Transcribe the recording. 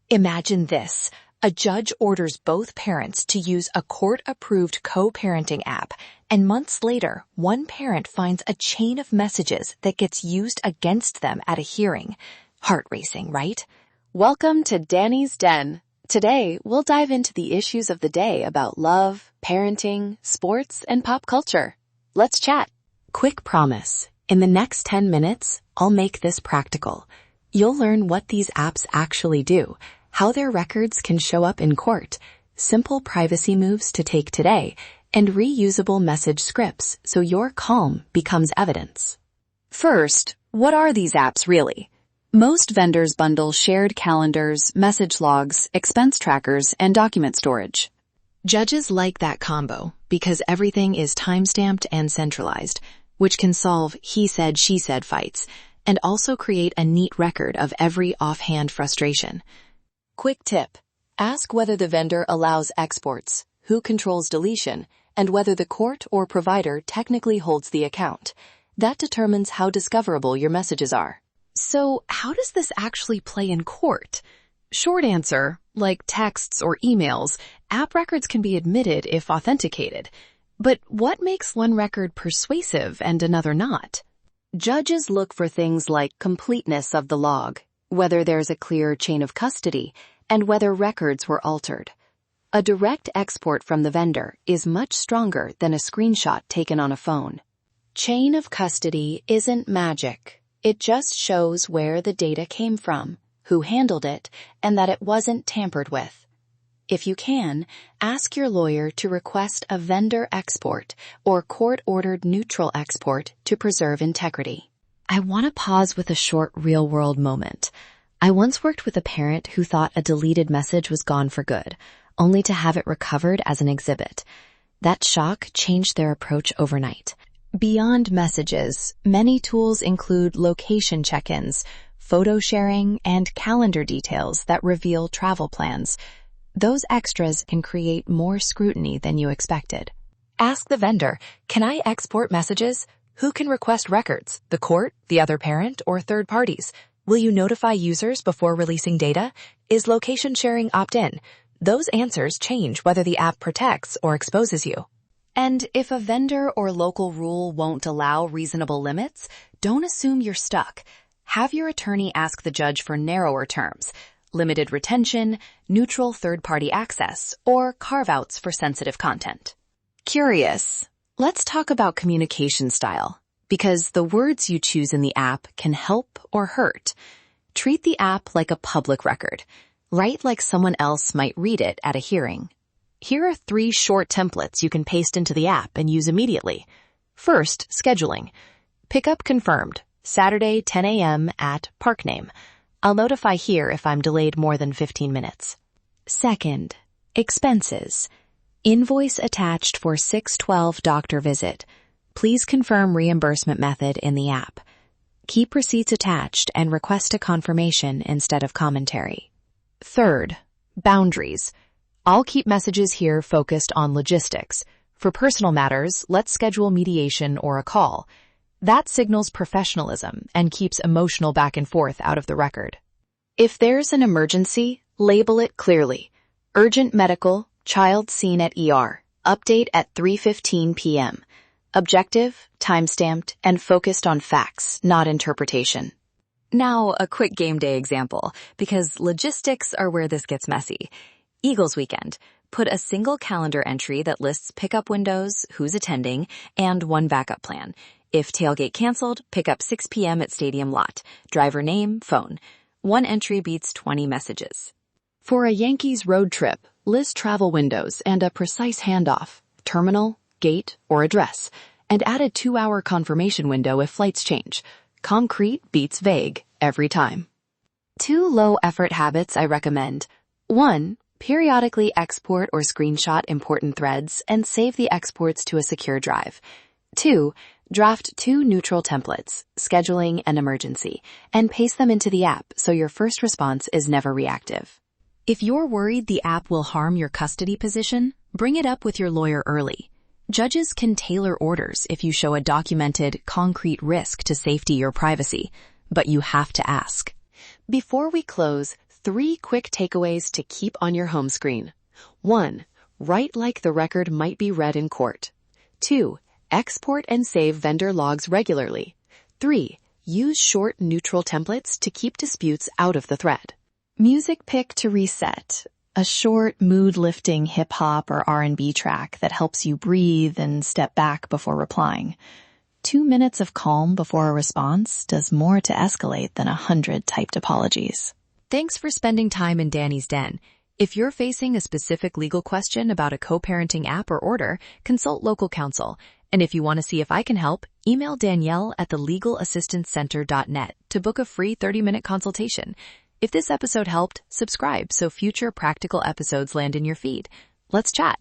Imagine this. A judge orders both parents to use a court-approved co-parenting app, and months later, one parent finds a chain of messages that gets used against them at a hearing. Heart-racing, right? Welcome to Danni's Den. Today, we'll dive into the issues of the day about love, parenting, sports, and pop culture. Let's chat. Quick promise. In the next 10 minutes, I'll make this practical. You'll learn what these apps actually do, how their records can show up in court, simple privacy moves to take today, and reusable message scripts so your calm becomes evidence. First, what are these apps really? Most vendors bundle shared calendars, message logs, expense trackers, and document storage. Judges like that combo because everything is timestamped and centralized, which can solve he said, she said fights, and also create a neat record of every offhand frustration. Quick tip. Ask whether the vendor allows exports, who controls deletion, and whether the court or provider technically holds the account. That determines how discoverable your messages are. So, how does this actually play in court? Short answer, like texts or emails, app records can be admitted if authenticated. But what makes one record persuasive and another not? Judges look for things like completeness of the log, whether there's a clear chain of custody, and whether records were altered. A direct export from the vendor is much stronger than a screenshot taken on a phone. Chain of custody isn't magic. It just shows where the data came from, who handled it, and that it wasn't tampered with. If you can, ask your lawyer to request a vendor export or court-ordered neutral export to preserve integrity. I want to pause with a short real-world moment. I once worked with a parent who thought a deleted message was gone for good, only to have it recovered as an exhibit. That shock changed their approach overnight. Beyond messages, many tools include location check-ins, photo sharing, and calendar details that reveal travel plans. Those extras can create more scrutiny than you expected. Ask the vendor, can I export messages? Who can request records? The court, the other parent, or third parties? Will you notify users before releasing data? Is location sharing opt-in? Those answers change whether the app protects or exposes you. And if a vendor or local rule won't allow reasonable limits, don't assume you're stuck. Have your attorney ask the judge for narrower terms, limited retention, neutral third-party access, or carve-outs for sensitive content. Curious. Let's talk about communication style, because the words you choose in the app can help or hurt. Treat the app like a public record. Write like someone else might read it at a hearing. Here are 3 short templates you can paste into the app and use immediately. First, scheduling. Pickup confirmed, Saturday 10 a.m. at park name. I'll notify here if I'm delayed more than 15 minutes. Second, expenses. Invoice attached for 6/12 doctor visit. Please confirm reimbursement method in the app. Keep receipts attached and request a confirmation instead of commentary. Third, boundaries. I'll keep messages here focused on logistics. For personal matters, let's schedule mediation or a call. That signals professionalism and keeps emotional back and forth out of the record. If there's an emergency, label it clearly. Urgent medical, child seen at ER, update at 3:15 p.m. Objective, time-stamped, and focused on facts, not interpretation. Now, a quick game day example, because logistics are where this gets messy. Eagles weekend. Put a single calendar entry that lists pickup windows, who's attending, and one backup plan. If tailgate canceled, pick up 6 p.m. at stadium lot. Driver name, phone. One entry beats 20 messages. For a Yankees road trip, list travel windows and a precise handoff, terminal, gate, or address, and add a 2-hour confirmation window if flights change. Concrete beats vague every time. 2 low-effort habits I recommend. 1. Periodically export or screenshot important threads and save the exports to a secure drive. 2. Draft 2 neutral templates, scheduling and emergency, and paste them into the app so your first response is never reactive. If you're worried the app will harm your custody position, bring it up with your lawyer early. Judges can tailor orders if you show a documented, concrete risk to safety or privacy, but you have to ask. Before we close, 3 quick takeaways to keep on your home screen. 1. Write like the record might be read in court. 2. Export and save vendor logs regularly. 3. Use short, neutral templates to keep disputes out of the thread. Music pick to reset. A short, mood-lifting hip-hop or R&B track that helps you breathe and step back before replying. 2 minutes of calm before a response does more to escalate than 100 typed apologies. Thanks for spending time in Danny's Den. If you're facing a specific legal question about a co-parenting app or order, consult local counsel. And if you want to see if I can help, email Danielle at thelegalassistancecenter.net to book a free 30-minute consultation. If this episode helped, subscribe so future practical episodes land in your feed. Let's chat.